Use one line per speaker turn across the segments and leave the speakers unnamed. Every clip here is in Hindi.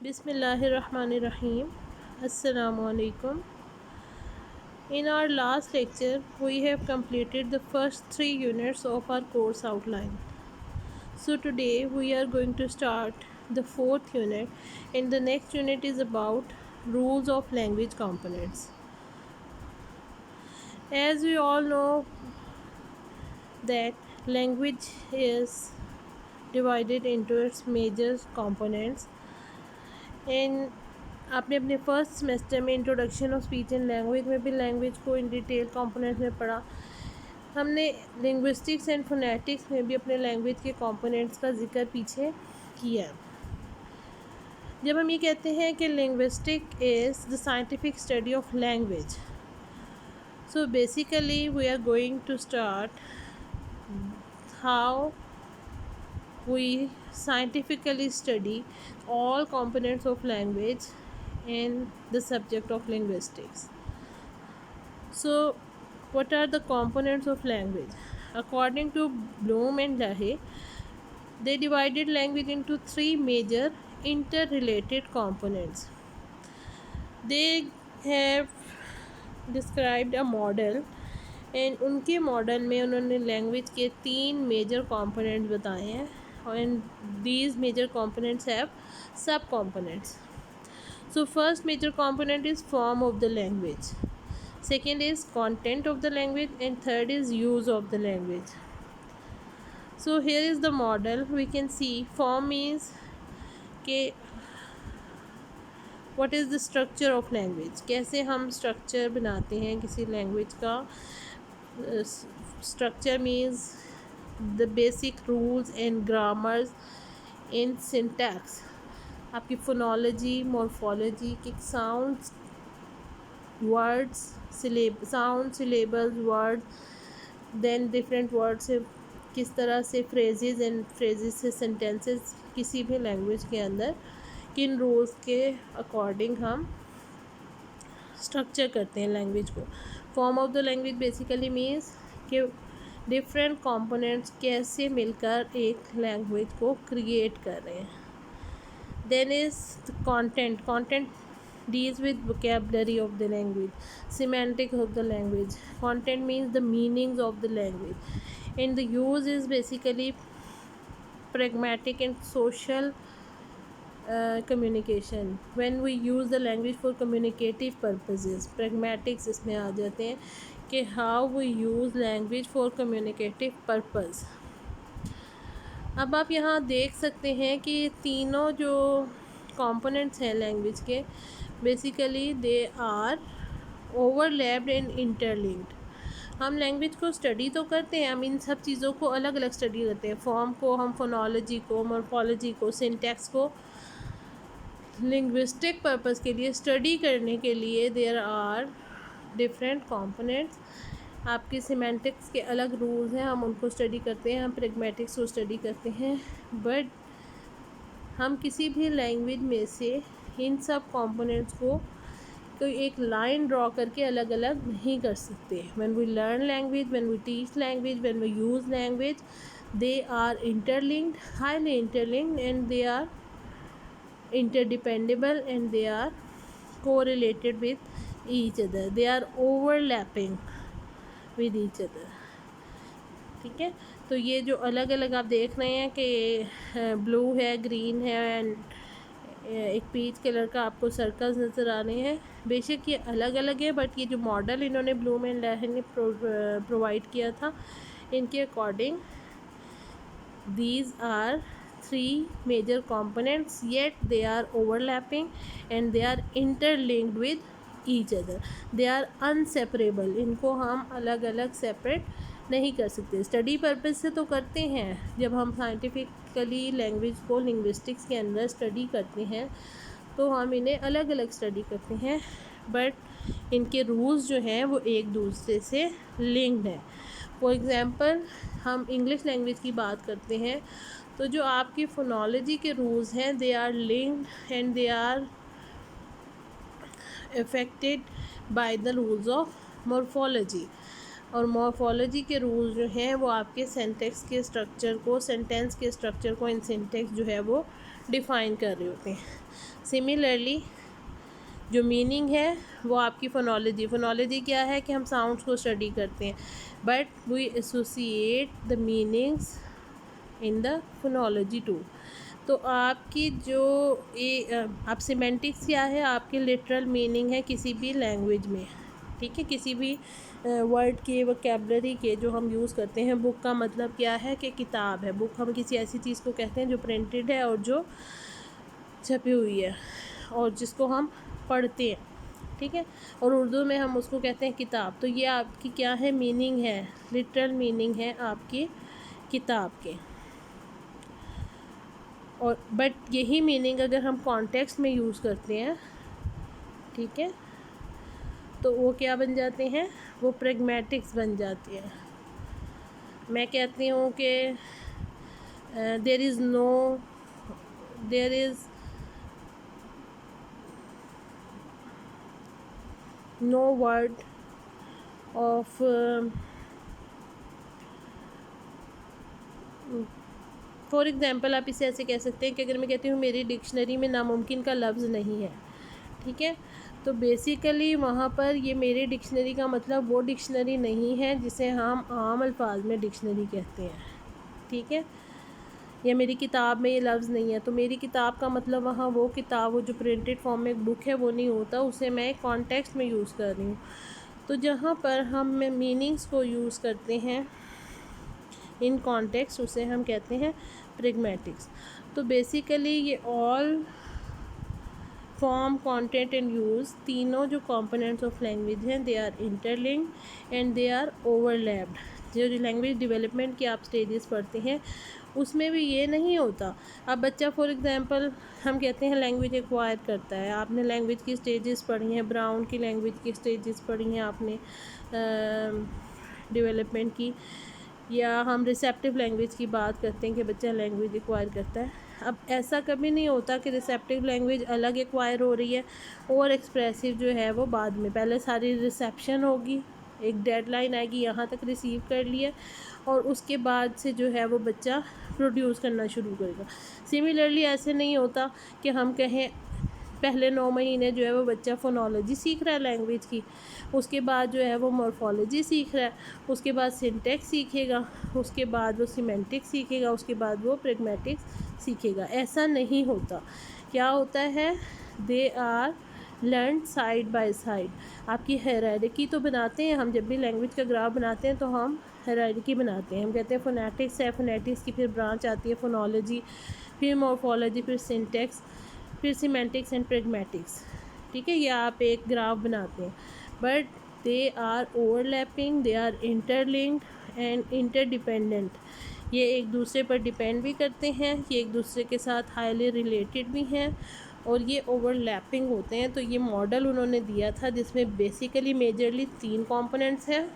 Bismillahirrahmanirrahim. Assalamu alaikum. In our last lecture, we have completed the first 3 units of our course outline. So today we are going to start the 4th unit, and the next unit is about rules of language components. As we all know that language is divided into its major components, and आपने अपने फर्स्ट सेमेस्टर में introduction of speech and language में भी लैंग्वेज को इन डिटेल कंपोनेंट्स में पढ़ा। हमने लिंग्विस्टिक्स एंड फोनेटिक्स में भी अपने लैंग्वेज के कंपोनेंट्स का जिक्र पीछे किया। जब हम ये कहते हैं कि linguistic is the scientific study of language, so basically we are going to start how we scientifically study all components of language in the subject of linguistics. So what are the components of language? According to Bloom and Lahey, they divided language into 3 major interrelated components. They have described a model, and उनके मॉडल में उन्होंने लैंग्वेज के 3 मेजर कंपोनेंट्स बताए हैं, and these major components have sub-components. So first major component is form of the language, second is content of the language, and third is use of the language. So here is the model. We can see form means कि what is the structure of language, कैसे हम structure बनाते हैं किसी language का. Structure means the basic rules and grammars in syntax, आपकी phonology, morphology के sounds, words, sound, syllables, words, then different words से किस तरह से phrases and phrases से sentences किसी भी language के अंदर किन rules के according हम structure करते हैं language को. Form of the language basically means कि डिफरेंट कंपोनेंट्स कैसे मिलकर एक लैंग्वेज को क्रिएट कर रहे हैं. Then is content. Content deals with vocabulary of the language, semantics of the language. Content means the meanings of the language, and the use is basically pragmatic and social communication. When we use the language for communicative purposes, pragmatics इसमें आ जाते हैं कि how we use language for communicative purpose. अब आप यहाँ देख सकते हैं कि तीनों जो components हैं लैंग्वेज के, basically they are overlapped and interlinked. हम लैंग्वेज को स्टडी तो करते हैं, हम इन सब चीज़ों को अलग अलग स्टडी करते हैं. फॉर्म को हम फोनोलॉजी को, मॉर्फोलॉजी को, सिंटैक्स को लिंग्विस्टिक पर्पस के लिए स्टडी करने के लिए देयर आर डिफरेंट कंपोनेंट्स. आपके सिमेंटिक्स के अलग रूल्स हैं, हम उनको स्टडी करते हैं. हम प्रैग्मेटिक्स को स्टडी करते हैं. बट हम किसी भी लैंग्वेज में से इन सब कंपोनेंट्स को कोई एक लाइन ड्रॉ करके अलग अलग नहीं कर सकते. When we learn language, when we teach language, when we use language, they are interlinked, highly interlinked, and they are interdependable, and they are correlated with each other. They are overlapping with each other. ठीक है. तो ये जो अलग अलग आप देख रहे हैं कि ब्लू है, ग्रीन है, एंड एक पीच कलर का आपको सर्कल्स नज़र आ रहे हैं. बेशक ये अलग अलग है, बट ये जो मॉडल इन्होंने ब्लूम एंड लहर ने प्रोवाइड किया था, इनके according these are 3 major components, yet they are overlapping and they are interlinked with each other. They are inseparable. इनको हम अलग अलग सेपरेट नहीं कर सकते. स्टडी पर्पस से तो करते हैं. जब हम साइंटिफिकली लैंग्वेज को लिंग्विस्टिक्स के अंदर स्टडी करते हैं तो हम इन्हें अलग अलग स्टडी करते हैं, बट इनके रूल्स जो हैं वो एक दूसरे से लिंक्ड हैं. फॉर एग्ज़ाम्पल हम इंग्लिश लैंग्वेज की बात करते हैं तो जो आपकी फोनोलॉजी के रूल्स हैं, they are linked and they are affected by the rules of morphology. और मॉर्फोलॉजी के रूल्स जो हैं वो आपके सेंटेक्स के स्ट्रक्चर को, सेंटेंस के स्ट्रक्चर को इन सिंटेक्स जो है वो डिफ़ाइन कर रहे होते हैं। सिमिलरली जो मीनिंग है वो आपकी फ़ोनोलॉजी क्या है कि हम साउंड्स को स्टडी करते हैं, but we associate the meanings in the phonology too. तो आपकी जो आप सिमेंटिक्स क्या है, आपकी लिटरल मीनिंग है किसी भी लैंग्वेज में, ठीक है, किसी भी वर्ड के वोकैबलरी के जो हम यूज़ करते हैं। बुक का मतलब क्या है कि किताब है। बुक हम किसी ऐसी चीज़ को कहते हैं जो प्रिंटेड है और जो छपी हुई है और जिसको हम पढ़ते हैं, ठीक है, और उर्दू में हम उसको कहते हैं किताब। तो ये आपकी क्या है, मीनिंग है, लिटरल मीनिंग है आपकी किताब के। और बट यही मीनिंग अगर हम कॉन्टेक्स्ट में यूज़ करते हैं, ठीक है, तो वो क्या बन जाते हैं, वो प्रैग्मेटिक्स बन जाती है। मैं कहती हूँ कि there is no word of for example आप इसे ऐसे कह सकते हैं कि अगर मैं कहती हूँ मेरी डिक्शनरी में नामुमकिन का लफ्ज़ नहीं है, ठीक है, तो बेसिकली वहाँ पर ये मेरी डिक्शनरी का मतलब वो डिक्शनरी नहीं है जिसे हम आम अल्फाज में डिक्शनरी कहते हैं, ठीक है, या मेरी किताब में ये लफ्ज़ नहीं है। तो मेरी किताब का मतलब वहाँ वो किताब, वो जो प्रिंटेड फॉर्म में एक बुक है वो नहीं होता, उसे मैं कॉन्टेक्स्ट में यूज़ कर रही हूँ। तो जहाँ पर हम मीनिंग्स को यूज़ करते हैं इन कॉन्टेक्स्ट, उसे हम कहते हैं प्रैग्मेटिक्स। तो बेसिकली ये all form, content and use, तीनों जो कंपोनेंट्स ऑफ लैंग्वेज हैं, they are interlinked and they are overlapped. जो लैंग्वेज डेवलपमेंट के आप स्टेजेस पढ़ते हैं उसमें भी ये नहीं होता। अब बच्चा फॉर एग्जांपल हम कहते हैं लैंग्वेज एक्वायर करता है, आपने लैंग्वेज की स्टेजेस पढ़ी हैं, ब्राउन की लैंग्वेज की स्टेजेस पढ़ी हैं आपने डेवलपमेंट की, या हम रिसेप्टिव लैंग्वेज की बात करते हैं कि बच्चा लैंग्वेज एक्वायर करता है। अब ऐसा कभी नहीं होता कि रिसेप्टिव लैंग्वेज अलग एक्वायर हो रही है और एक्सप्रेसिव जो है वो बाद में। पहले सारी रिसेप्शन होगी, एक डेडलाइन आएगी, यहाँ तक रिसीव कर लिया, और उसके बाद से जो है वो बच्चा प्रोड्यूस करना शुरू करेगा। सिमिलरली ऐसे नहीं होता कि हम कहें पहले 9 महीने जो है वो बच्चा फोनोलॉजी सीख रहा है लैंग्वेज की, उसके बाद जो है वो मॉर्फोलॉजी सीख रहा है, उसके बाद सिंटैक्स सीखेगा, उसके बाद वो सिमेंटिक्स सीखेगा, उसके बाद वो प्रैग्मेटिक्स सीखेगा। ऐसा नहीं होता। क्या होता है, they are learn side by side. आपकी हायरार्की तो बनाते हैं हम, जब भी लैंग्वेज का ग्राफ बनाते हैं तो हम हायरार्की बनाते हैं। हम कहते हैं फोनेटिक्स है, फोनेटिक्स की फिर ब्रांच आती है फोनोलॉजी, फिर मॉर्फोलॉजी, फिर सिंटैक्स, फिर सिमेंटिक्स एंड प्रैग्मेटिक्स, ठीक है, ये आप एक ग्राफ बनाते हैं। But they are overlapping, they are interlinked and interdependent. ये एक दूसरे पर डिपेंड भी करते हैं, ये एक दूसरे के साथ हाईली रिलेटेड भी हैं, और ये ओवरलैपिंग होते हैं। तो ये मॉडल उन्होंने दिया था जिसमें बेसिकली मेजरली 3 कंपोनेंट्स हैं।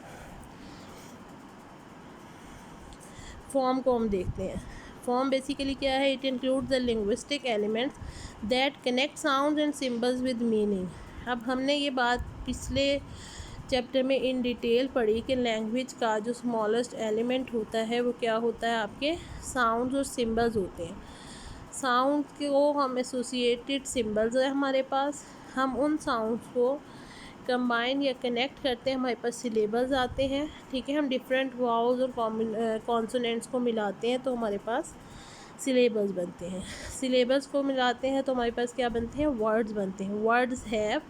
फॉर्म को हम देखते हैं। फॉर्म बेसिकली क्या है, it includes the linguistic elements that connect sounds and symbols with meaning. अब हमने ये बात पिछले चैप्टर में इन डिटेल पढ़ी कि लैंग्वेज का जो स्मॉलेस्ट एलिमेंट होता है वो क्या होता है, आपके साउंड्स और सिंबल्स होते हैं। साउंड को हम एसोसिएटेड सिंबल्स है हमारे पास, हम उन साउंड्स को कंबाइन या कनेक्ट करते हैं, हमारे पास सिलेबल्स आते हैं, ठीक है, हम डिफरेंट वाउल्स और कॉन्सोनेंट्स को मिलाते हैं तो हमारे पास सिलेबल्स बनते हैं। सिलेबल्स को मिलाते हैं तो हमारे पास क्या बनते हैं, वर्ड्स बनते हैं। Words have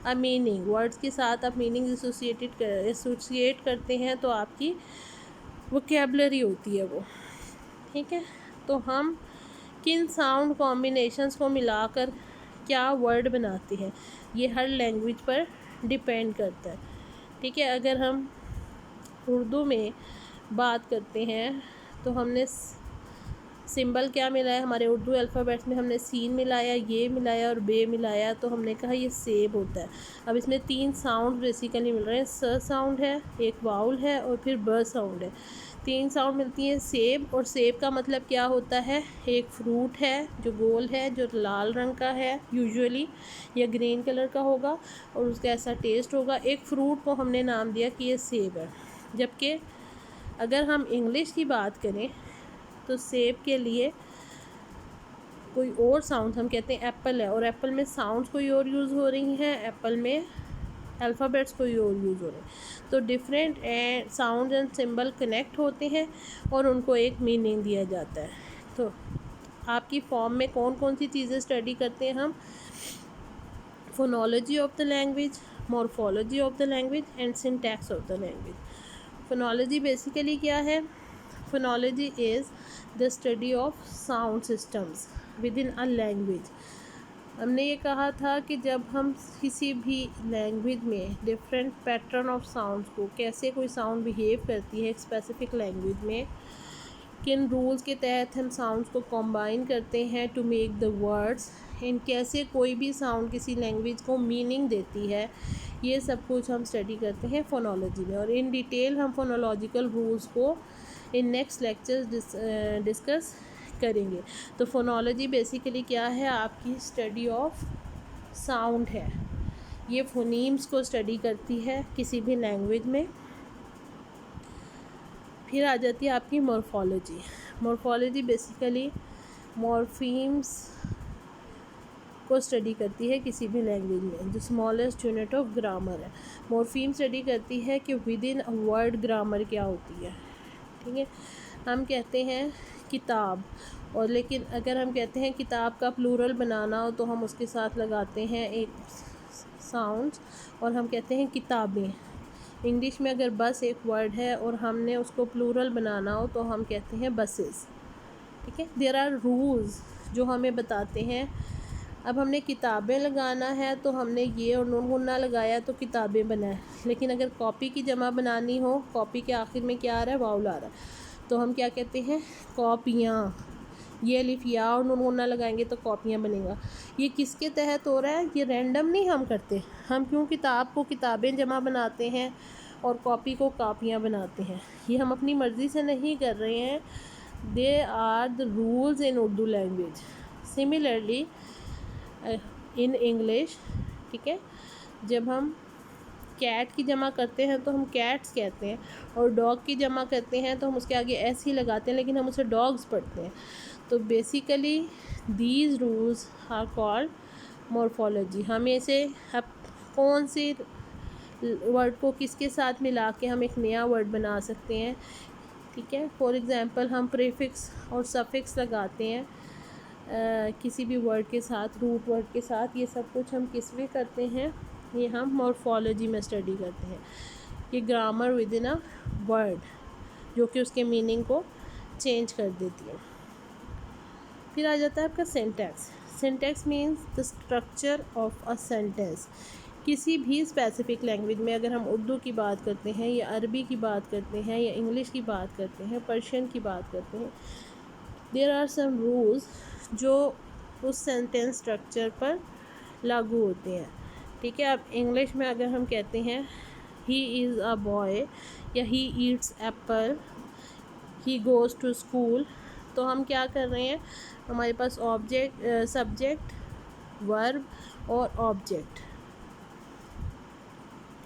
a meaning, words के साथ आप मीनिंग एसोसिएट करते हैं तो आपकी वोकैबुलरी होती है वो, ठीक है। तो हम किन साउंड कॉम्बिनेशंस को मिलाकर क्या वर्ड बनाते हैं, ये हर लैंग्वेज पर डिपेंड करता है, ठीक है। अगर हम उर्दू में बात करते हैं तो हमने सिंबल क्या मिलाया, हमारे उर्दू अल्फ़ाबेट्स में हमने सीन मिलाया, ये मिलाया और बे मिलाया, तो हमने कहा ये सेब होता है। अब इसमें 3 साउंड बेसिकली मिल रहे हैं, स साउंड है, एक वाउल है और फिर ब साउंड है। 3 साउंड मिलती हैं सेब, और सेब का मतलब क्या होता है, एक फ्रूट है जो गोल है, जो लाल रंग का है यूजुअली, या ग्रीन कलर का होगा और उसका ऐसा टेस्ट होगा। एक फ्रूट को हमने नाम दिया कि ये सेब है। जबकि अगर हम इंग्लिश की बात करें तो सेब के लिए कोई और साउंड, हम कहते हैं एप्पल है और एप्पल में साउंड्स कोई और यूज़ हो रही हैं, एप्पल में अल्फ़ाबेट्स कोई और यूज़ हो रहे हैं। तो different sound and symbol connect होते हैं और उनको एक मीनिंग दिया जाता है। तो आपकी फॉर्म में कौन कौन सी चीज़ें स्टडी करते हैं हम? Phonology of the language, morphology of the language and syntax of the language. Phonology basically क्या है? Phonology is the study of sound systems with in a language. हमने ये कहा था कि जब हम किसी भी लैंग्वेज में डिफरेंट पैटर्न ऑफ साउंड्स को, कैसे कोई साउंड बिहेव करती है एक स्पेसिफिक लैंग्वेज में, किन रूल्स के तहत हम साउंड्स को कंबाइन करते हैं टू मेक द वर्ड्स, इन कैसे कोई भी साउंड किसी लैंग्वेज को मीनिंग देती है, ये सब कुछ हम स्टडी करते हैं फोनोलॉजी में। और इन डिटेल हम फोनोलॉजिकल रूल्स को इन नेक्स्ट लेक्चर्स डिस्कस करेंगे। तो फोनोलॉजी बेसिकली क्या है? आपकी स्टडी ऑफ साउंड है। ये फोनीम्स को स्टडी करती है किसी भी लैंग्वेज में। फिर आ जाती है आपकी मॉर्फोलॉजी। मॉर्फोलॉजी बेसिकली मॉर्फीम्स को स्टडी करती है किसी भी लैंग्वेज में, जो स्मॉलेस्ट यूनिट ऑफ ग्रामर है। मॉर्फीम स्टडी करती है कि with in a word grammar क्या होती है। ठीक है, हम कहते हैं किताब, और लेकिन अगर हम कहते हैं किताब का प्लूरल बनाना हो तो हम उसके साथ लगाते हैं एक साउंड्स और हम कहते हैं किताबें। इंग्लिश में अगर बस एक वर्ड है और हमने उसको प्लूरल बनाना हो तो हम कहते हैं बसेस। ठीक है, देयर आर रूल्स जो हमें बताते हैं। अब हमने किताबें लगाना है तो हमने ये और नून गुन्ना लगाया तो किताबें बनाए, लेकिन अगर कॉपी की जमा बनानी हो, कॉपी के आखिर में क्या आ रहा है? वाउल आ रहा है, तो हम क्या कहते हैं? कॉपियाँ। ये अलिफ या और नून गुन्ना लगाएंगे तो कॉपियाँ बनेगा। ये किसके तहत हो रहा है? ये रैंडम नहीं हम करते। हम क्यों किताब को किताबें जमा बनाते हैं और कॉपी को कॉपियाँ बनाते हैं? ये हम अपनी मर्ज़ी से नहीं कर रहे हैं। They are the rules in Urdu language. Similarly in English, ठीक है, जब हम कैट की जमा करते हैं तो हम कैट्स कहते हैं, और डॉग की जमा करते हैं तो हम उसके आगे एस ही लगाते हैं, लेकिन हम उसे डॉग्स पढ़ते हैं। तो basically these rules are called morphology. हम इसे अब कौन से वर्ड को किसके साथ मिला के हम एक नया वर्ड बना सकते हैं। ठीक है, फॉर एग्ज़ाम्पल हम प्रीफिक्स और सफिक्स लगाते हैं किसी भी वर्ड के साथ, रूट वर्ड के साथ। ये सब कुछ हम किस में करते हैं? ये हम मॉर्फोलॉजी में स्टडी करते हैं। ये grammar with in a word जो कि उसके मीनिंग को चेंज कर देती है। फिर आ जाता है आपका syntax. Syntax means the structure of a sentence. किसी भी स्पेसिफिक लैंग्वेज में, अगर हम उर्दू की बात करते हैं या अरबी की बात करते हैं या इंग्लिश की बात करते हैं, पर्शियन की बात करते हैं, देयर आर सम रूल्स जो उस सेंटेंस स्ट्रक्चर पर लागू होते हैं। ठीक है, अब इंग्लिश में अगर हम कहते हैं ही इज़ अ बॉय या he eats apple, he goes to school, तो हम क्या कर रहे हैं? हमारे पास ऑब्जेक्ट, सब्जेक्ट, वर्ब और object.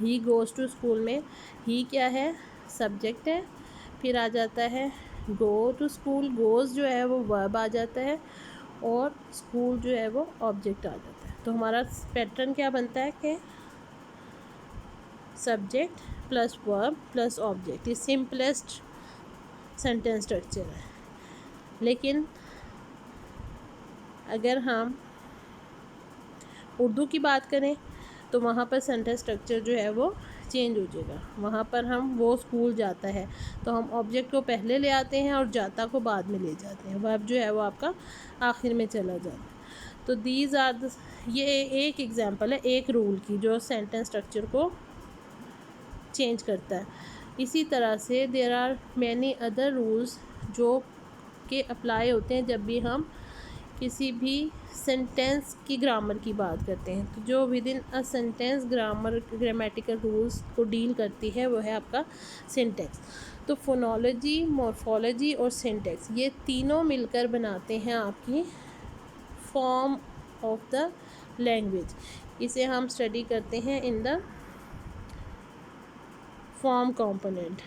He goes to school में ही क्या है? सब्जेक्ट है। फिर आ जाता है गो टू स्कूल, गोज़ जो है वो वर्ब आ जाता है और स्कूल जो है वो ऑब्जेक्ट आ जाता है। तो हमारा पैटर्न क्या बनता है कि subject plus verb plus object. ये सिंपलेस्ट सेंटेंस स्ट्रक्चर है। लेकिन अगर हम उर्दू की बात करें तो वहाँ पर सेंटेंस स्ट्रक्चर जो है वो चेंज हो जाएगा। वहाँ पर हम वो स्कूल जाता है तो हम ऑब्जेक्ट को पहले ले आते हैं और जाता को बाद में ले जाते हैं। वर्ब जो है वो आपका आखिर में चला जाता है। तो दीज आर द, ये एक एग्जांपल है एक रूल की जो सेंटेंस स्ट्रक्चर को चेंज करता है। इसी तरह से there are many other rules जो के अप्लाई होते हैं जब भी हम किसी भी सेंटेंस की ग्रामर की बात करते हैं। तो जो with in a sentence grammar, grammatical rules को डील करती है वो है आपका सिंटैक्स। तो फोनोलॉजी, मॉर्फोलॉजी और सिंटैक्स ये तीनों मिलकर बनाते हैं आपकी फॉर्म ऑफ द लैंग्वेज। इसे हम स्टडी करते हैं in the form component.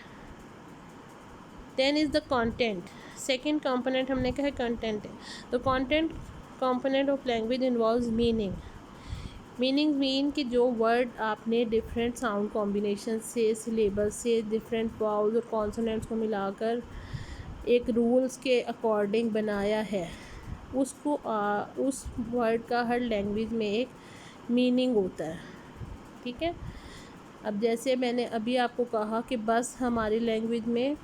Then is the content. Second component हमने कहा कंटेंट है। तो content component of language involves meaning mean कि जो वर्ड आपने डिफरेंट साउंड कॉम्बिनेशन से, सिलेबल से, डिफरेंट वाउल्स और कॉन्सोनेंट्स को मिलाकर एक रूल्स के अकॉर्डिंग बनाया है, उसको उस वर्ड का हर लैंग्वेज में एक मीनिंग होता है। ठीक है, अब जैसे मैंने अभी आपको कहा कि बस हमारी लैंग्वेज में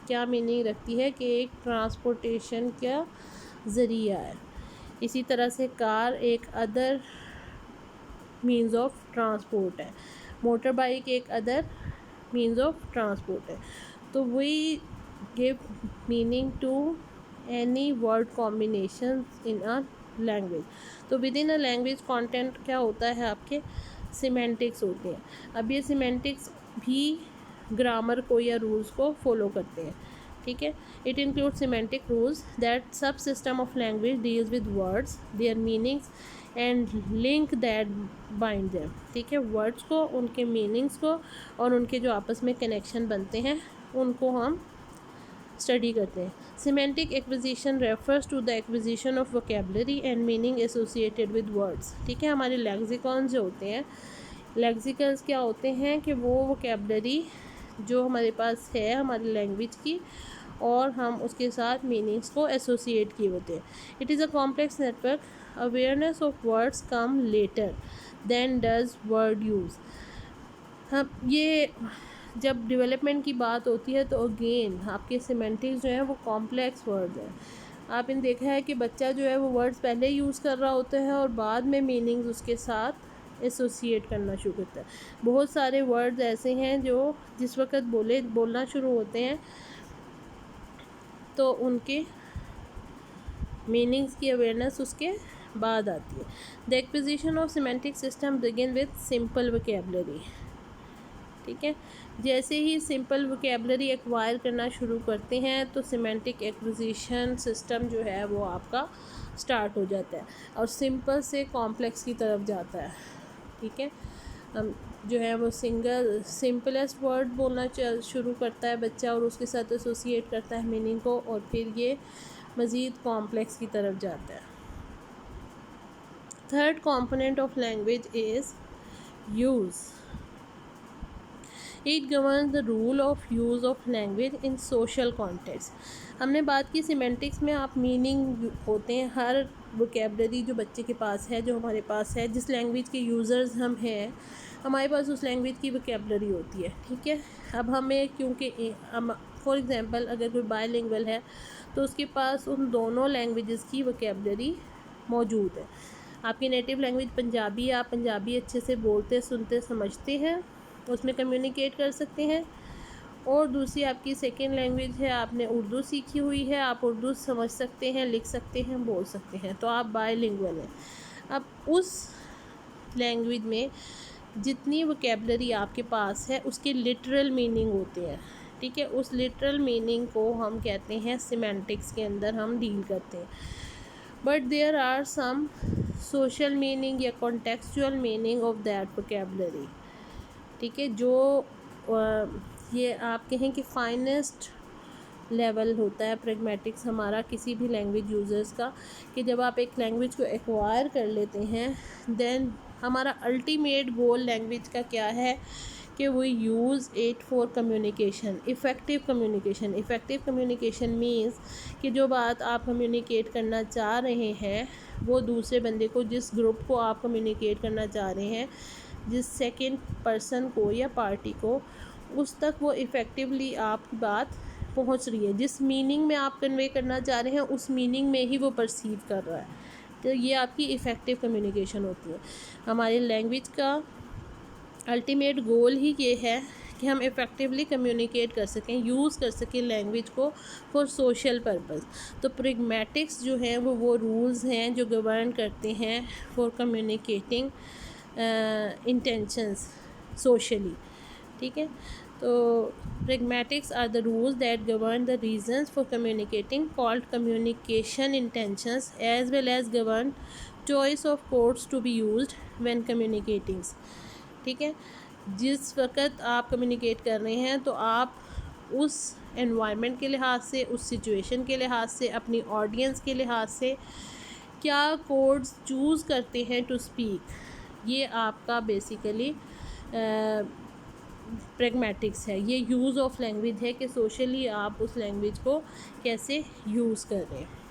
क्या मीनिंग रखती है कि एक ट्रांसपोर्टेशन का ज़रिया है, इसी तरह से कार एक अदर मीन्स ऑफ ट्रांसपोर्ट है, मोटर बाइक एक अदर मीन्स ऑफ ट्रांसपोर्ट है। तो we give meaning to any word combination in a language. तो within a language content क्या होता है, आपके सिमेंटिक्स होते हैं। अब ये सिमेंटिक्स भी ग्रामर को या रूल्स को फॉलो करते हैं। ठीक है, it include semantic rules that sub system of language deals with words, their meanings and link that bind them. ठीक है, वर्ड्स को, उनके मीनिंग्स को और उनके जो आपस में कनेक्शन बनते हैं उनको हम स्टडी करते हैं। Semantic acquisition refers to the acquisition of vocabulary and meaning associated with words. ठीक है, हमारे लेक्सिकॉन जो होते हैं, लेक्सिकल्स क्या होते हैं कि वो वोकेबलरी जो हमारे पास है हमारी लैंग्वेज की, और हम उसके साथ मीनिंग्स को एसोसिएट किए होते हैं। It is a complex network, awareness of words come later than does word use. हम ये जब डेवलपमेंट की बात होती है तो अगेन आपके सिमेंटिक्स जो है वो कॉम्प्लेक्स वर्ड्स हैं। आपने देखा है कि बच्चा जो है वो वर्ड्स पहले यूज़ कर रहा होता है और बाद में मीनिंग्स उसके साथ एसोसिएट करना शुरू करता है। बहुत सारे वर्ड्स ऐसे हैं जो जिस वक्त बोलना शुरू होते हैं तो उनके मीनिंग्स की अवेयरनेस उसके बाद आती है। The acquisition of semantic system begin with simple vocabulary. ठीक है, जैसे ही सिंपल वोकेबलरी एक्वायर करना शुरू करते हैं तो सिमेंटिक एक्विजिशन सिस्टम जो है वो आपका स्टार्ट हो जाता है और सिंपल से कॉम्प्लेक्स की तरफ जाता है। ठीक है, जो है वो सिंपलेस्ट वर्ड बोलना शुरू करता है बच्चा और उसके साथ एसोसिएट करता है मीनिंग को, और फिर ये मज़ीद कॉम्प्लेक्स की तरफ जाता है। Third component of language is use. It governs the rule of use of language in social context. हमने बात की सिमेंटिक्स में आप मीनिंग होते हैं, हर वोकेबलरी जो बच्चे के पास है, जो हमारे पास है, जिस लैंग्वेज के यूज़र्स हम हैं, हमारे पास उस लैंग्वेज की वोकेबलरी होती है। ठीक है, अब हमें क्योंकि फॉर एग्ज़ाम्पल अगर कोई बायलिंगुअल है तो उसके पास उन दोनों लैंग्वेजेस की वोकेबलरी मौजूद है। आपकी नेटिव लैंग्वेज पंजाबी है, आप पंजाबी अच्छे से बोलते, सुनते, समझते हैं, उसमें कम्युनिकेट कर सकते हैं। और दूसरी आपकी सेकेंड लैंग्वेज है, आपने उर्दू सीखी हुई है, आप उर्दू समझ सकते हैं, लिख सकते हैं, बोल सकते हैं, तो आप बायलिंगुअल हैं। अब उस लैंग्वेज में जितनी वोकेबलरी आपके पास है उसके लिटरल मीनिंग होते हैं। ठीक है, उस लिटरल मीनिंग को हम कहते हैं सिमेंटिक्स के अंदर हम डील करते हैं। But there are some social meaning या contextual meaning of that vocabulary. ठीक है, जो ये आप कहें कि फाइनेस्ट लेवल होता है प्रैग्मेटिक्स हमारा किसी भी लैंग्वेज यूज़र्स का, कि जब आप एक लैंग्वेज को एक्वायर कर लेते हैं देन हमारा अल्टीमेट गोल लैंग्वेज का क्या है कि we use it for communication, effective communication. Effective communication means कि जो बात आप कम्युनिकेट करना चाह रहे हैं वो दूसरे बंदे को, जिस ग्रुप को आप कम्युनिकेट करना चाह रहे हैं, जिस सेकंड पर्सन को या पार्टी को, उस तक वो इफ़ेक्टिवली आपकी बात पहुंच रही है। जिस मीनिंग में आप कन्वे करना चाह रहे हैं उस मीनिंग में ही वो परसीव कर रहा है। तो ये आपकी इफ़ेक्टिव कम्युनिकेशन होती है। हमारी लैंग्वेज का अल्टीमेट गोल ही ये है कि हम इफ़ेक्टिवली कम्युनिकेट कर सकें, यूज़ कर सकें लैंग्वेज को फॉर सोशल पर्पस। तो प्रैग्मेटिक्स जो हैं वो रूल्स हैं जो गवर्न करते हैं फॉर कम्युनिकेटिंग इंटेंशंस सोशली। ठीक है, तो pragmatics are the rules that govern the reasons for communicating called communication intentions, as well as govern choice of codes to be used when communicating। ठीक है, जिस वक्त आप कम्युनिकेट कर रहे हैं तो आप उस एनवायरनमेंट के लिहाज से, उस सिचुएशन के लिहाज से, अपनी ऑडियंस के लिहाज से क्या कोड्स चूज़ करते हैं टू स्पीक, ये आपका बेसिकली प्रैग्मेटिक्स है। ये यूज़ ऑफ लैंग्वेज है कि सोशली आप उस लैंग्वेज को कैसे यूज़ कर रहे हैं।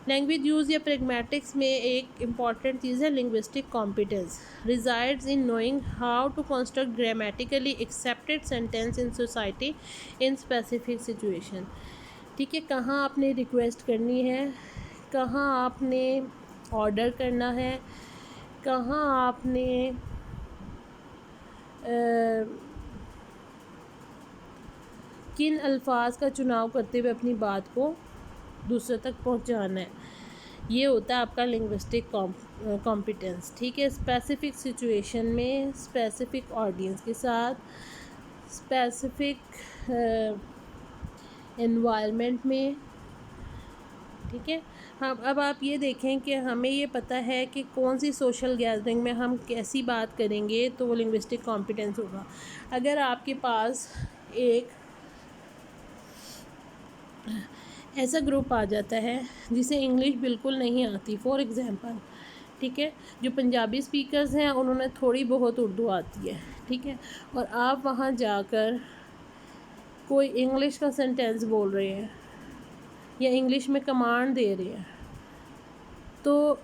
लैंग्वेज यूज़ या प्रैग्मेटिक्स में एक इम्पॉर्टेंट चीज़ है linguistic competence, resides in knowing how to construct grammatically accepted sentence in society in specific situation. ठीक है, कहाँ आपने रिक्वेस्ट करनी है, कहाँ आपने ऑर्डर करना है, कहाँ आपने किन अल्फाज का चुनाव करते हुए अपनी बात को दूसरे तक पहुंचाना है। ये होता है आपका लिंग्विस्टिक कॉम्पिटेंस। ठीक है, स्पेसिफिक सिचुएशन में, स्पेसिफिक ऑडियंस के साथ, स्पेसिफिक एनवायरनमेंट में। ठीक है, हम अब आप ये देखें कि हमें ये पता है कि कौन सी सोशल गैदरिंग में हम कैसी बात करेंगे तो वो लिंग्विस्टिक कॉम्पिटेंस होगा। अगर आपके पास एक ऐसा ग्रुप आ जाता है जिसे इंग्लिश बिल्कुल नहीं आती, फॉर एग्ज़ाम्पल, ठीक है, जो पंजाबी स्पीकर्स हैं उन्होंने थोड़ी बहुत उर्दू आती है, ठीक है, और आप वहाँ जाकर कोई इंग्लिश का सेंटेंस बोल रहे हैं या इंग्लिश में कमांड दे रहे हैं, तो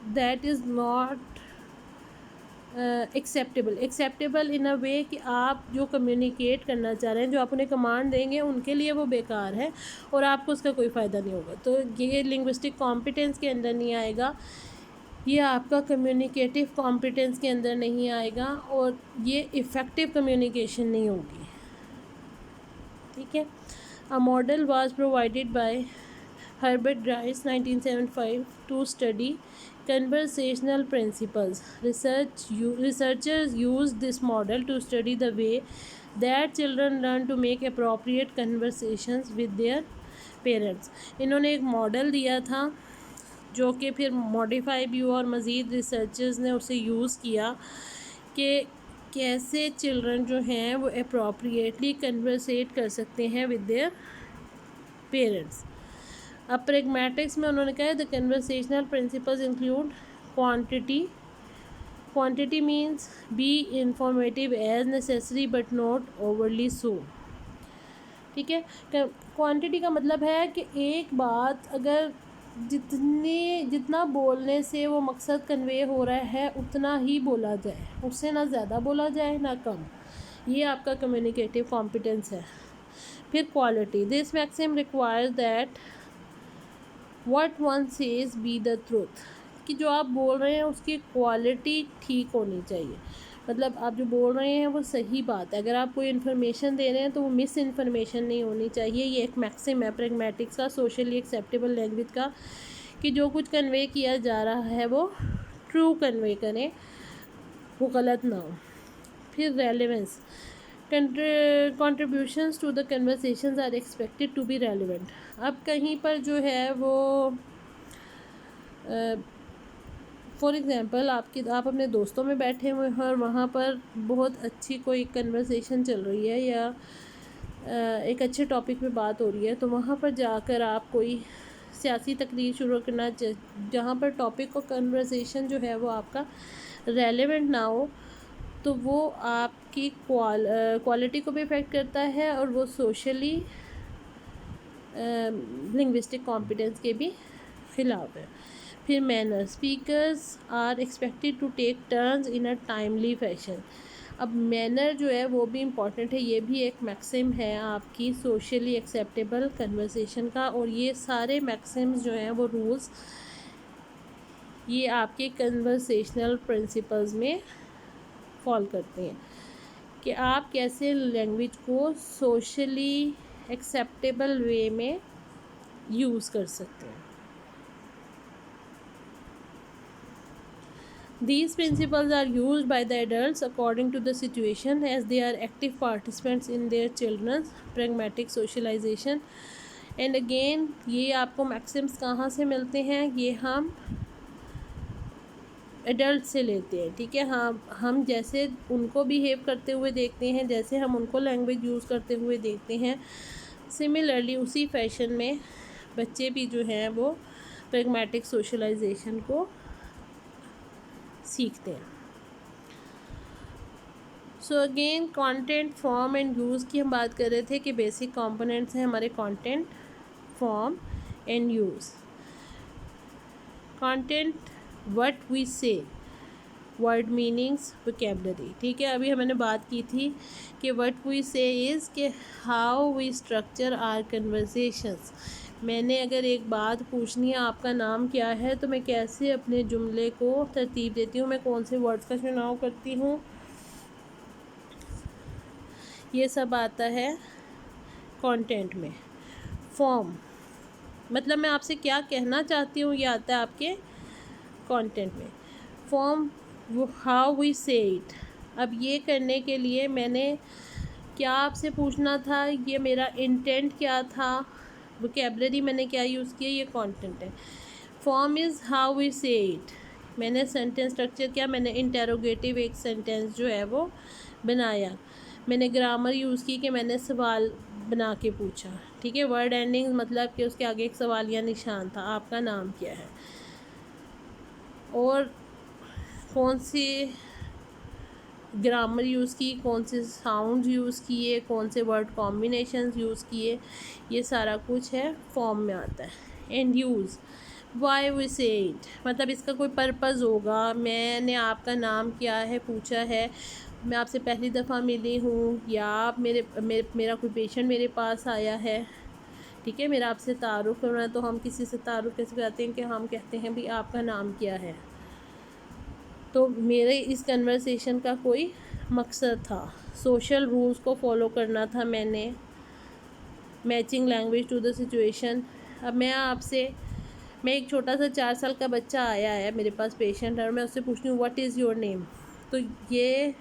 that is not acceptable in a way कि आप जो कम्युनिकेट करना चाह रहे हैं, जो आप उन्हें कमांड देंगे उनके लिए वो बेकार है और आपको उसका कोई फ़ायदा नहीं होगा। तो ये लिंग्विस्टिक कॉम्पिटेंस के अंदर नहीं आएगा, ये आपका कम्युनिकेटिव कॉम्पिटेंस के अंदर नहीं आएगा और ये इफ़ेक्टिव कम्युनिकेशन नहीं होगी। ठीक है, a model was provided by Herbert Rice 1975 to study conversational principles. Researchers used this model to study the way that children learn to make appropriate conversations with their parents. इन्होंने एक मॉडल दिया था जो कि फिर मॉडिफाई भी हुआ और मज़ीद रिसर्चर्स ने उसे यूज़ किया कि कैसे चिल्ड्रन जो हैं वो अप्रोप्रिएटली कन्वर्सेट कर सकते हैं विद देयर पेरेंट्स। अब प्रैग्मेटिक्स में उन्होंने कहा the conversational principles include quantity means be informative as necessary but not overly so. ठीक है, क्वांटिटी का मतलब है कि एक बात अगर जितना बोलने से वो मकसद कन्वे हो रहा है उतना ही बोला जाए, उससे ना ज़्यादा बोला जाए ना कम। ये आपका कम्युनिकेटिव कॉम्पिटेंस है। फिर quality, this maxim requires that what one says be the truth, कि जो आप बोल रहे हैं उसकी क्वालिटी ठीक होनी चाहिए, मतलब आप जो बोल रहे हैं वो सही बात है। अगर आप कोई इन्फॉर्मेशन दे रहे हैं तो वो मिस इन्फॉर्मेशन नहीं होनी चाहिए। ये एक मैक्सिम है प्रैग्मेटिक्स का, सोशली एक्सेप्टेबल लैंग्वेज का, कि जो कुछ कन्वे किया जा रहा है वो ट्रू कन्वे करें, वो गलत ना हो। फिर relevance, contributions to the conversations are expected to be relevant। अब कहीं पर जो है वो फॉर एग्ज़ाम्पल आप अपने दोस्तों में बैठे हुए हैं और वहाँ पर बहुत अच्छी कोई कन्वर्सेशन चल रही है या एक अच्छे टॉपिक पे बात हो रही है, तो वहाँ पर जाकर आप कोई सियासी तकरीर शुरू करना जहाँ पर टॉपिक और कन्वर्सेशन जो है वो आपका रेलेवेंट ना हो, तो वो आपकी क्वालिटी को भी इफ़ेक्ट करता है और वो सोशली लिंग्विस्टिक कॉम्पिटेंस के भी ख़िलाफ़ है। फिर manner, speakers are expected to take turns in a timely fashion. अब मैनर जो है वो भी इम्पॉर्टेंट है, ये भी एक मैक्सिम है आपकी सोशली एक्सेप्टेबल कन्वर्सेशन का, और ये सारे मैक्सिम्स जो हैं वो रूल्स ये आपके कन्वर्सेशनल प्रिंसिपल्स में फॉल करते हैं कि आप कैसे लैंग्वेज को सोशली एक्सेप्टेबल वे में यूज़ कर सकते हैं। These principles are used by the adults according to the situation as they are active participants in their children's pragmatic socialization। And again ये आपको मैक्सिम्स कहाँ से मिलते हैं, ये हम एडल्ट से लेते हैं। ठीक है, हम जैसे उनको बिहेव करते हुए देखते हैं, जैसे हम उनको लैंग्वेज यूज़ करते हुए देखते हैं, सिमिलरली उसी फैशन में बच्चे भी जो हैं वो प्रैग्मेटिक सोशलाइजेशन को सीखते हैं। So again content, form and use की हम बात कर रहे थे कि बेसिक कंपोनेंट्स हैं हमारे content, form and use. Content, what we say, word meanings, vocabulary. ठीक है, अभी हमने बात की थी कि व्हाट वी से इज़ कि how we structure our conversations. मैंने अगर एक बात पूछनी है आपका नाम क्या है, तो मैं कैसे अपने जुमले को तरतीब देती हूँ, मैं कौन से वर्ड्स का चुनाव करती हूँ, ये सब आता है कंटेंट में। फॉर्म मतलब मैं आपसे क्या कहना चाहती हूँ, ये आता है आपके कंटेंट में। फॉर्म, हाउ वी से इट। अब ये करने के लिए मैंने क्या आपसे पूछना था, ये मेरा इंटेंट क्या था, वोकेबलरी मैंने क्या यूज़ किया, ये कंटेंट है। फॉर्म इज़ हाउ वी से इट। मैंने सेंटेंस स्ट्रक्चर किया, मैंने इंटेरोगेटिव एक सेंटेंस जो है वो बनाया। मैंने ग्रामर यूज़ की कि मैंने सवाल बना के पूछा। ठीक है, वर्ड एंडिंग मतलब कि उसके आगे एक सवाल या निशान था, आपका नाम क्या है, और कौन सी ग्रामर यूज़ की, कौन से साउंड यूज़ किए, कौन से वर्ड कॉम्बिनेशंस यूज़ किए, ये सारा कुछ है फॉर्म में आता है। एंड यूज़, वाई वी से इट मतलब इसका कोई पर्पज़ होगा। मैंने आपका नाम क्या है पूछा है, मैं आपसे पहली दफ़ा मिली हूँ, या आप मेरा कोई पेशेंट मेरे पास आया है। ठीक है, मेरा आपसे तारुफ़ करना है, तो हम किसी से तारुफ़ कैसे करते हैं कि हम कहते हैं भाई आपका नाम क्या है। तो मेरे इस कन्वर्सेशन का कोई मकसद था, सोशल रूल्स को फॉलो करना था मैंने, matching language to the situation. अब मैं एक छोटा सा 4 साल का बच्चा आया है मेरे पास पेशेंट, और मैं उससे पूछती हूँ व्हाट इज़ योर नेम। तो ये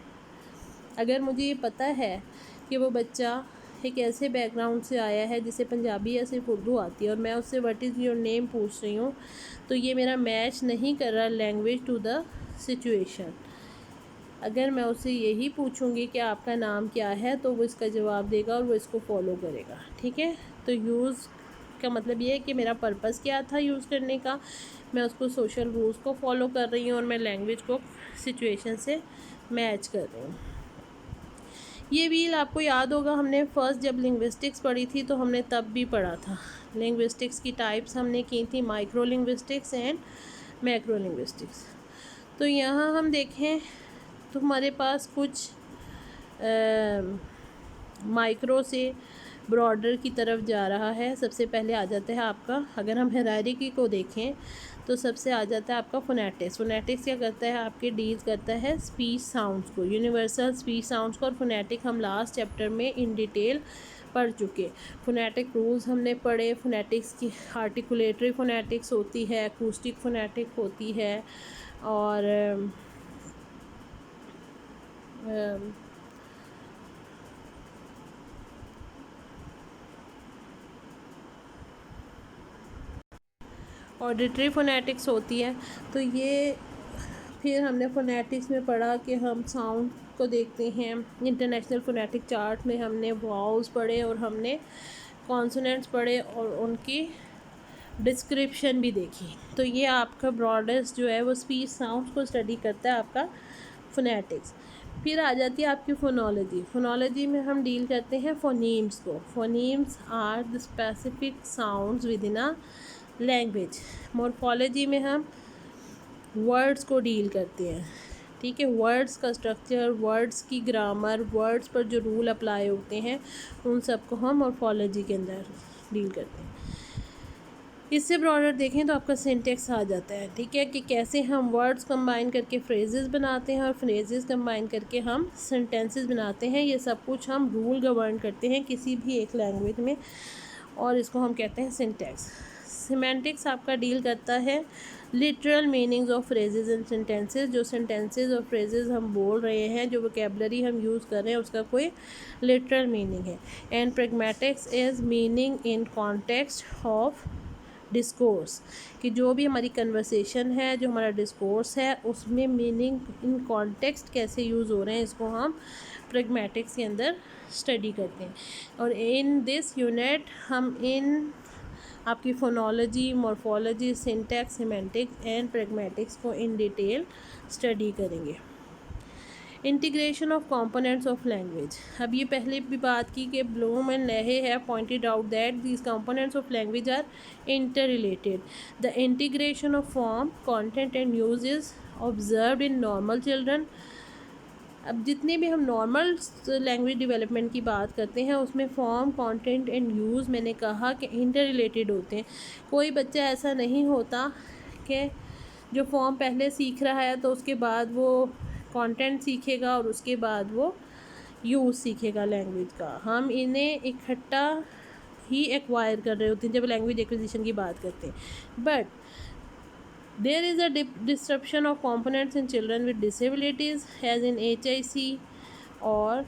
अगर मुझे ये पता है कि वो बच्चा एक ऐसे बैकग्राउंड से आया है जिसे पंजाबी या सिर्फ उर्दू आती है, और मैं उससे व्हाट इज़ योर नेम पूछ रही हूँ, तो ये मेरा मैच नहीं कर रहा लैंग्वेज टू द सिचुएशन। अगर मैं उससे यही पूछूंगी कि आपका नाम क्या है, तो वो इसका जवाब देगा और वो इसको फॉलो करेगा। ठीक है, तो यूज़ का मतलब ये है कि मेरा पर्पज़ क्या था यूज़ करने का, मैं उसको सोशल रूल्स को फॉलो कर रही हूँ और मैं लैंग्वेज को सिचुएशन से मैच कर रही हूँ। ये व्हील आपको याद होगा, हमने फ़र्स्ट जब लिंग्विस्टिक्स पढ़ी थी तो हमने तब भी पढ़ा था। लिंग्विस्टिक्स की टाइप्स हमने की थी, micro linguistics and macro linguistics. तो यहाँ हम देखें तो हमारे पास कुछ माइक्रो से ब्रॉडर की तरफ जा रहा है। सबसे पहले आ जाता है आपका, अगर हम हायरार्की को देखें तो सबसे आ जाता है आपका फोनेटिक्स। फोनेटिक्स क्या करता है, आपके डील करता है स्पीच साउंड्स को, यूनिवर्सल स्पीच साउंड्स को, और फोनेटिक हम लास्ट चैप्टर में इन डिटेल पढ़ चुके। फोनेटिक रूल्स हमने पढ़े, फोनेटिक्स की आर्टिकुलेटरी फोनेटिक्स होती है, अकूस्टिक फोनेटिक होती है, और ऑडिटरी फोनेटिक्स होती है। तो ये फिर हमने फोनेटिक्स में पढ़ा कि हम साउंड को देखते हैं। इंटरनेशनल फोनेटिक चार्ट में हमने वाउल्स पढ़े और हमने कॉन्सोनेंट्स पढ़े और उनकी डिस्क्रिप्शन भी देखी। तो ये आपका ब्रॉडेस्ट जो है वो स्पीच साउंड्स को स्टडी करता है आपका फोनेटिक्स। फिर आ जाती है आपकी फोनोलॉजी। फोनोलॉजी में हम डील करते हैं फोनीम्स को। Phonemes are the specific sounds within a language. Morphology में हम वर्ड्स को डील करते हैं। ठीक है, वर्ड्स का स्ट्रक्चर, वर्ड्स की ग्रामर, वर्ड्स पर जो रूल अप्लाई होते हैं, उन सब को हम मॉर्फोलॉजी के अंदर डील करते हैं। इससे ब्रॉडर देखें तो आपका सिंटेक्स आ जाता है। ठीक है, कि कैसे हम वर्ड्स कंबाइन करके फ्रेजेस बनाते हैं और फ्रेजेस कंबाइन करके हम सेंटेंसेस बनाते हैं। ये सब कुछ हम रूल गवर्न करते हैं किसी भी एक लैंग्वेज में, और इसको हम कहते हैं सिंटेक्स। सिमेंटिक्स आपका डील करता है literal meanings of phrases and sentences. जो सेंटेंसेस और फ्रेजेस हम बोल रहे हैं, जो वोकेबलरी हम यूज़ कर रहे हैं, उसका कोई लिटरल मीनिंग है। And pragmatics is meaning in context of discourse, कि जो भी हमारी कन्वर्सेशन है, जो हमारा डिस्कोर्स है, उसमें मीनिंग इन कॉन्टेक्स्ट कैसे यूज़ हो रहे हैं, इसको हम प्रैग्मेटिक्स के अंदर स्टडी करते हैं। और इन दिस यूनिट हम इन आपकी phonology, morphology, syntax, semantics and pragmatics को इन डिटेल स्टडी करेंगे। Integration of components of language. अब ये पहले भी बात की कि Bloom and Lahey have pointed out that these components of language are interrelated. The integration of form, content and use is observed in normal children. अब जितने भी हम नॉर्मल लैंग्वेज डेवलपमेंट की बात करते हैं उसमें फॉर्म, कंटेंट एंड यूज़ मैंने कहा कि इंटर रिलेटेड होते हैं। कोई बच्चा ऐसा नहीं होता कि जो फॉर्म पहले सीख रहा है तो उसके बाद वो कंटेंट सीखेगा और उसके बाद वो यूज़ सीखेगा लैंग्वेज का। हम इन्हें इकट्ठा ही एक्वायर कर रहे होते हैं जब लैंग्वेज एक्विजिशन की बात करते हैं। But there is a disruption of components in children with disabilities as in HIC or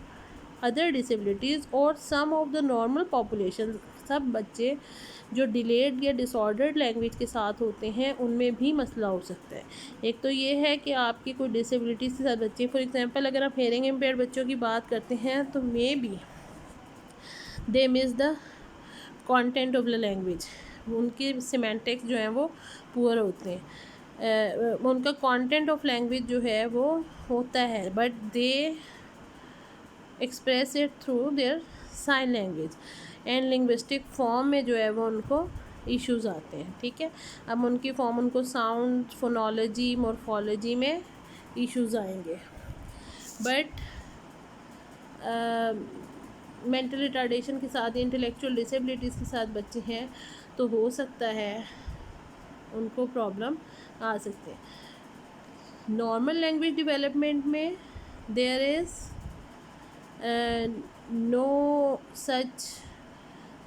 other disabilities or some of the normal population। सब बच्चे जो डिलेड या डिसऑर्डर्ड लैंग्वेज के साथ होते हैं उनमें भी मसला हो सकता है। एक तो ये है कि आपकी कोई डिसेबिलिटीज़ के साथ बच्चे, फॉर एग्जांपल अगर आप हेयरिंग इम्पेयर्ड बच्चों की बात करते हैं तो may be they miss the content of the language. उनके सिमेंटिक्स जो हैं वो पुअर होते हैं, उनका कंटेंट ऑफ लैंग्वेज जो है वो होता है but they express it through their sign language and linguistic form में जो है वो उनको इश्यूज आते हैं। ठीक है, अब उनकी फॉर्म, उनको साउंड, फोनोलॉजी, मॉर्फोलॉजी में इश्यूज आएंगे। बट मेंटल रिटार्डेशन के साथ, इंटेलेक्चुअल डिसेबिलिटीज़ के साथ बच्चे हैं तो हो सकता है उनको प्रॉब्लम आ सकते हैं। नॉर्मल लैंग्वेज डेवलपमेंट में there is no such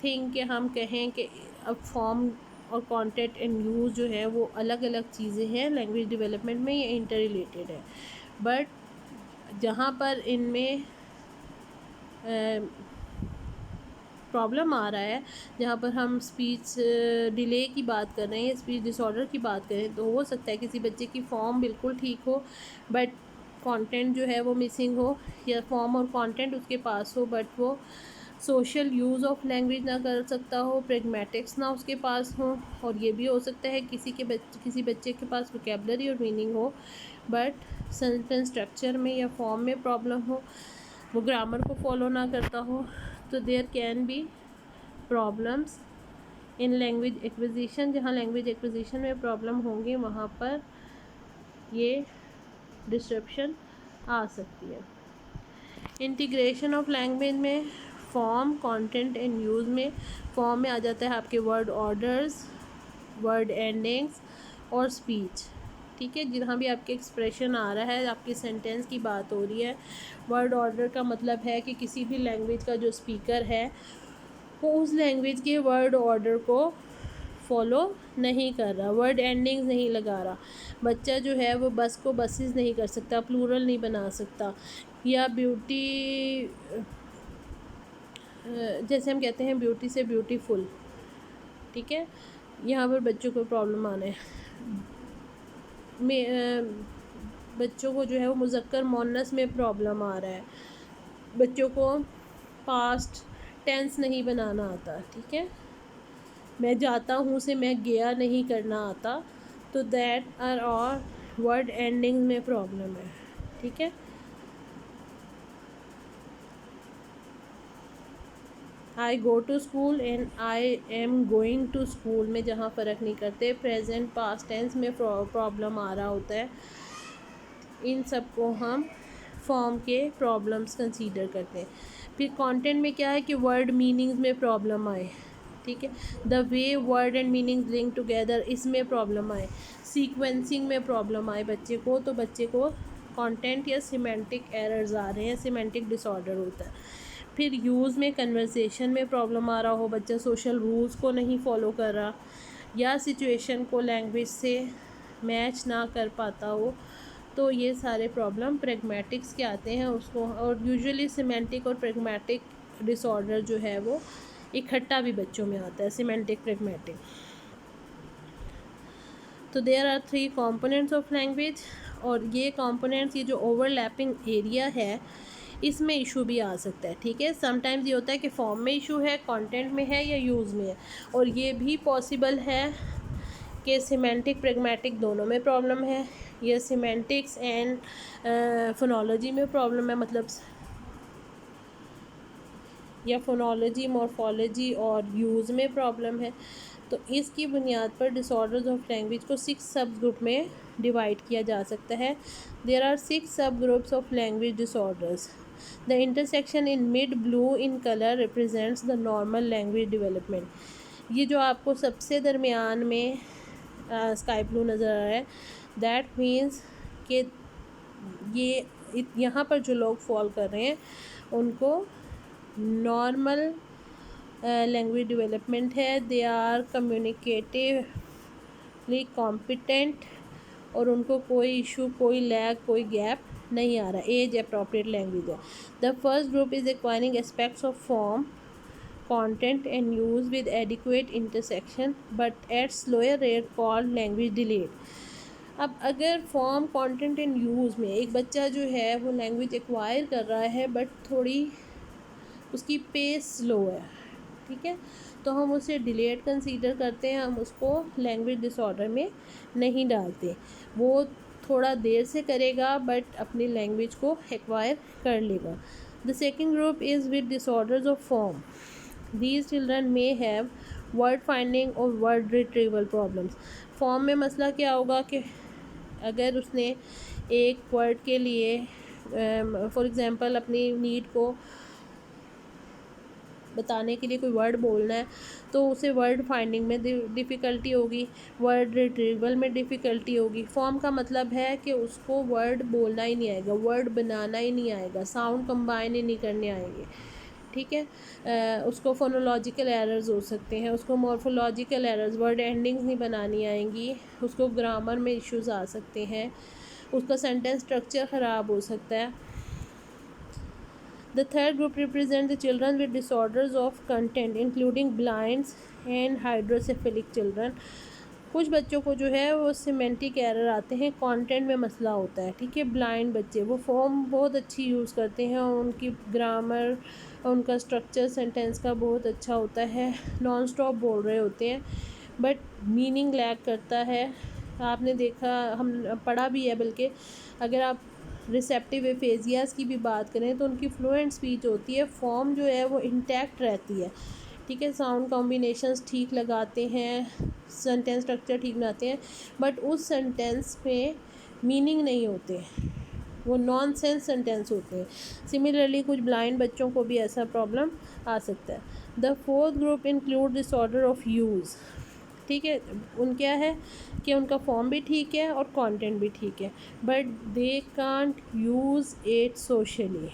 thing कि हम कहें कि अब फॉर्म और कंटेंट एंड यूज़ जो है वो अलग अलग चीज़ें हैं लैंग्वेज डेवलपमेंट में, ये इंटर रिलेटेड है। बट जहाँ पर इनमें प्रॉब्लम आ रहा है, जहाँ पर हम स्पीच डिले की बात कर रहे हैं या स्पीच डिसऑर्डर की बात करें, तो हो सकता है किसी बच्चे की फॉर्म बिल्कुल ठीक हो बट कंटेंट जो है वो मिसिंग हो, या फॉर्म और कंटेंट उसके पास हो बट वो सोशल यूज़ ऑफ लैंग्वेज ना कर सकता हो, प्रैग्मेटिक्स ना उसके पास हो। और ये भी हो सकता है किसी बच्चे के पास वोकैबुलरी और मीनिंग हो बट सेंटेंस स्ट्रक्चर में या फॉर्म में प्रॉब्लम हो, वो ग्रामर को फॉलो ना करता हो। तो there can be problems in language acquisition. जहाँ लैंग्वेज एक्विजिशन में प्रॉब्लम होंगी वहाँ पर ये डिस्ट्रप्शन आ सकती है। इंटीग्रेशन ऑफ लैंग्वेज में फॉर्म, कंटेंट एंड यूज़ में फॉर्म में आ जाता है आपके वर्ड ऑर्डर्स, वर्ड एंडिंग्स और स्पीच। ठीक है, जहाँ भी आपके एक्सप्रेशन आ रहा है, आपकी सेंटेंस की बात हो रही है। वर्ड ऑर्डर का मतलब है कि किसी भी लैंग्वेज का जो स्पीकर है वो उस लैंग्वेज के वर्ड ऑर्डर को फॉलो नहीं कर रहा, वर्ड एंडिंग्स नहीं लगा रहा। बच्चा जो है वो बस को बसेस नहीं कर सकता, प्लूरल नहीं बना सकता, या ब्यूटी, जैसे हम कहते हैं ब्यूटी से ब्यूटीफुल। ठीक है, यहाँ पर बच्चों को प्रॉब्लम आना है। बच्चों को जो है वो मुज़क्कर मोनस में प्रॉब्लम आ रहा है, बच्चों को पास्ट टेंस नहीं बनाना आता। ठीक है, मैं जाता हूँ से मैं गया नहीं करना आता, तो दैट आर और वर्ड एंडिंग में प्रॉब्लम है। ठीक है, I go to school and I am going to school में जहाँ फ़र्क नहीं करते, प्रेजेंट पास्ट टेंस में प्रॉब्लम आ रहा होता है। इन सब को हम फॉर्म के प्रॉब्लम्स कंसीडर करते हैं। फिर कंटेंट में क्या है कि वर्ड मीनिंग्स में प्रॉब्लम आए। ठीक है, the way word and meanings link together, इसमें प्रॉब्लम आए। सीक्वेंसिंग में प्रॉब्लम आए बच्चे को, तो बच्चे को कंटेंट या सिमेंटिक एरर्स आ रहे हैं, सिमेंटिक डिसऑर्डर होता है। फिर यूज़ में, कन्वर्सेशन में प्रॉब्लम आ रहा हो, बच्चा सोशल रूल्स को नहीं फॉलो कर रहा या सिचुएशन को लैंग्वेज से मैच ना कर पाता हो, तो ये सारे प्रॉब्लम प्रैग्मेटिक्स के आते हैं उसको। और यूजुअली सिमेंटिक और प्रैग्मेटिक डिसऑर्डर जो है वो इकट्ठा भी बच्चों में आता है, सिमेंटिक, प्रैग्मेटिक। तो there are 3 components of language, और ये कंपोनेंट्स, ये जो ओवरलैपिंग एरिया है इसमें इशू भी आ सकता है। ठीक है, समटाइम्स ये होता है कि फॉर्म में इशू है, कंटेंट में है या यूज़ में है, और ये भी पॉसिबल है कि सिमेंटिक प्रैग्मेटिक दोनों में प्रॉब्लम है, या सिमेंटिक्स एंड फोनोलॉजी में प्रॉब्लम है, मतलब या फोनोलॉजी मॉर्फोलॉजी और यूज़ में प्रॉब्लम है। तो इसकी बुनियाद पर डिसऑर्डर्स ऑफ लैंग्वेज को 6 सब ग्रुप में डिवाइड किया जा सकता है। देयर आर 6 सब groups of language disorders. The intersection in mid blue in colour represents the normal language development. ये जो आपको सबसे दरमियान में स्काई ब्लू नज़र आ रहा है, दैट मीन्स कि ये यहाँ पर जो लोग फॉल कर रहे हैं उनको नॉर्मल लैंग्वेज डेवलपमेंट है। दे आर कम्युनिकेटिवली कॉम्पिटेंट, और उनको कोई इशू, कोई लैग, कोई गैप नहीं आ रहा, एज अप्रोप्रिएट लैंग्वेज है। The first group is acquiring aspects of form content and use with adequate intersection but at slower rate called language delayed। अब अगर फॉर्म कंटेंट एंड यूज़ में एक बच्चा जो है वो लैंग्वेज एक्वायर कर रहा है बट थोड़ी उसकी पेस स्लो है, ठीक है, तो हम उसे डिलेड कंसीडर करते हैं, हम उसको लैंग्वेज डिसऑर्डर में नहीं डालते। वो थोड़ा देर से करेगा बट अपनी लैंग्वेज को एक्वायर कर लेगा। The second group is with disorders of form. These children may have word finding or word retrieval problems। Form में मसला क्या होगा कि अगर उसने एक वर्ड के लिए फॉर एग्ज़ाम्पल अपनी नीड को बताने के लिए कोई वर्ड बोलना है तो उसे वर्ड फाइंडिंग में डिफ़िकल्टी होगी, वर्ड रिट्रीवल में डिफ़िकल्टी होगी। फॉर्म का मतलब है कि उसको वर्ड बोलना ही नहीं आएगा, वर्ड बनाना ही नहीं आएगा, साउंड कंबाइन ही नहीं करने आएंगे, ठीक है। उसको फोनोलॉजिकल एरर्स हो सकते हैं, उसको मॉर्फोलॉजिकल एरर्स, वर्ड एंडिंग्स नहीं बनानी आएंगी, उसको ग्रामर में इश्यूज आ सकते हैं, उसका सेंटेंस स्ट्रक्चर ख़राब हो सकता है। The third group represent the children with disorders of content including blinds and hydrocephalic children. कुछ बच्चों को जो है वो सिमेंटिक एरर आते हैं, कंटेंट में मसला होता है, ठीक है। ब्लाइंड बच्चे वो फॉर्म बहुत अच्छी यूज़ करते हैं, उनकी ग्रामर, उनका स्ट्रक्चर सेंटेंस का बहुत अच्छा होता है, नॉन स्टॉप बोल रहे होते हैं, बट मीनिंग लैग करता है। आपने देखा, हम पढ़ा भी है, बल्कि अगर आप रिसेप्टिव एफेजियाज़ की भी बात करें तो उनकी फ्लुएंट स्पीच होती है, फॉर्म जो है वो इंटैक्ट रहती है, ठीक है, साउंड कॉम्बिनेशंस ठीक लगाते हैं, सेंटेंस स्ट्रक्चर ठीक बनाते हैं, बट उस सेंटेंस में मीनिंग नहीं होते, वो नॉन सेंस सेंटेंस होते हैं। सिमिलरली कुछ ब्लाइंड बच्चों को भी ऐसा प्रॉब्लम आ सकता है। The fourth group include disorder of use, ठीक है, उन क्या है कि उनका फॉर्म भी ठीक है और कंटेंट भी ठीक है, but they can't use it socially,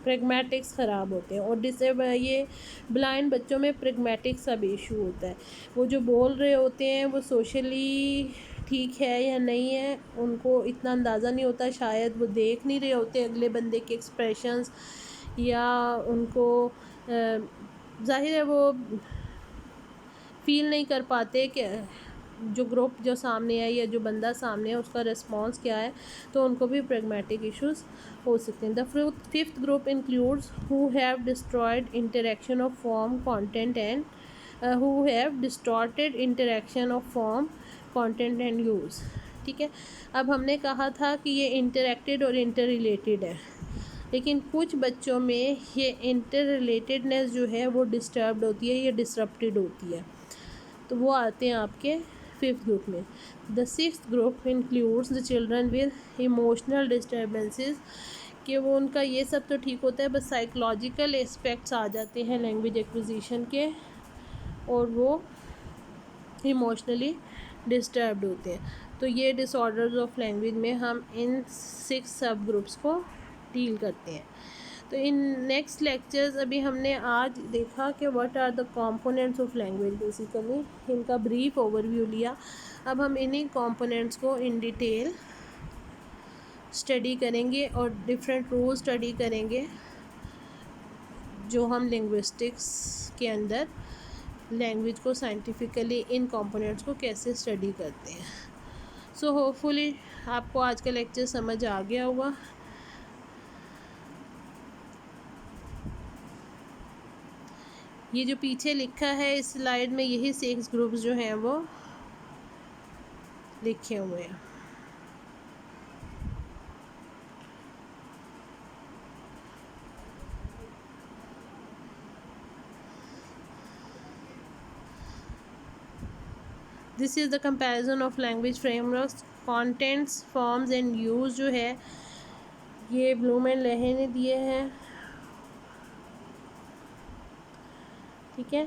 pragmatics ख़राब होते हैं। और ये ब्लाइंड बच्चों में प्रैग्मेटिक्स का भी इशू होता है, वो जो बोल रहे होते हैं वो सोशली ठीक है या नहीं है उनको इतना अंदाज़ा नहीं होता, शायद वो देख नहीं रहे होते अगले बंदे के एक्सप्रेशंस, या उनको जाहिर है वो फील नहीं कर पाते कि जो ग्रुप जो सामने है या जो बंदा सामने है उसका रिस्पॉन्स क्या है, तो उनको भी प्रैग्मेटिक इश्यूज हो सकते हैं। The fifth group includes who have destroyed interaction of form content and who have distorted interaction of form content and use, ठीक है। अब हमने कहा था कि ये इंटरेक्टेड और इंटर रिलेटेड है, लेकिन कुछ बच्चों में ये इंटर रिलेटेडनेस जो है वो डिस्टर्ब्ड होती है या डिसरप्टेड होती है, तो वो आते हैं आपके फिफ्थ ग्रुप में। The sixth group includes the children with emotional disturbances, कि वो उनका ये सब तो ठीक होता है, बस साइकोलॉजिकल एस्पेक्ट्स आ जाते हैं लैंग्वेज एक्विजिशन के, और वो इमोशनली डिस्टर्ब्ड होते हैं। तो ये डिसऑर्डर्स ऑफ लैंग्वेज में हम इन 6 सब ग्रुप्स को डील करते हैं। तो इन नेक्स्ट लेक्चर्स अभी हमने आज देखा कि what are the components of language, basically इनका ब्रीफ ओवरव्यू लिया। अब हम इन्हीं कंपोनेंट्स को इन डिटेल स्टडी करेंगे और डिफरेंट रूल स्टडी करेंगे जो हम लिंग्विस्टिक्स के अंदर लैंग्वेज को साइंटिफिकली इन कंपोनेंट्स को कैसे स्टडी करते हैं। सो होपफुली आपको आज का लेक्चर समझ आ गया होगा। ये जो पीछे लिखा है इस स्लाइड में, यही 6 ग्रुप्स जो हैं वो लिखे हुए हैं। This is the comparison of language frameworks, contents, forms and use जो है ये ब्लूम एंड लेहे ने दिए हैं। ठीक है,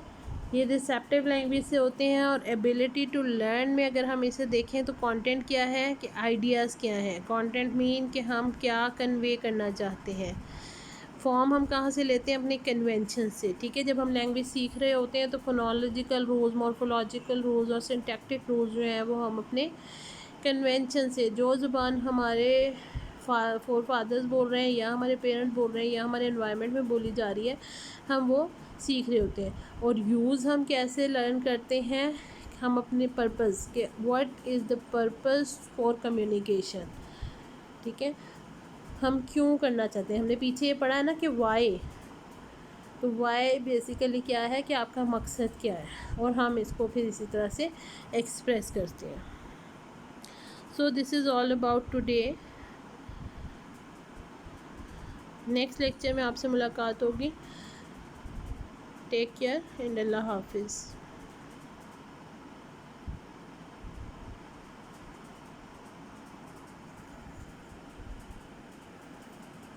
ये रिसेप्टिव लैंग्वेज से होते हैं। और एबिलिटी टू लर्न में अगर हम इसे देखें तो कंटेंट क्या है कि आइडियाज़ क्या हैं। कंटेंट मीन कि हम क्या कन्वे करना चाहते हैं। फॉर्म हम कहाँ से लेते हैं, अपने कन्वेंशन से। ठीक है, जब हम लैंग्वेज सीख रहे होते हैं तो फोनोलॉजिकल रूल्स, मॉर्फोलॉजिकल रूल्स और सिंटैक्टिक रूल्स जो हैं वो हम अपने कन्वेंशन से, जो ज़ुबान हमारे फोर फादर्स बोल रहे हैं या हमारे पेरेंट्स बोल रहे हैं या हमारे एनवायरनमेंट में बोली जा रही है, हम वो सीख रहे होते हैं। और यूज़ हम कैसे लर्न करते हैं, हम अपने पर्पज़ के, what is the purpose for communication. ठीक है, हम क्यों करना चाहते हैं। हमने पीछे ये पढ़ा है ना कि वाई, तो वाई बेसिकली क्या है कि आपका मकसद क्या है, और हम इसको फिर इसी तरह से एक्सप्रेस करते हैं। So this is all about today. Next lecture में आपसे मुलाकात होगी। टेक केयर एंड अल्लाह हाफिज़।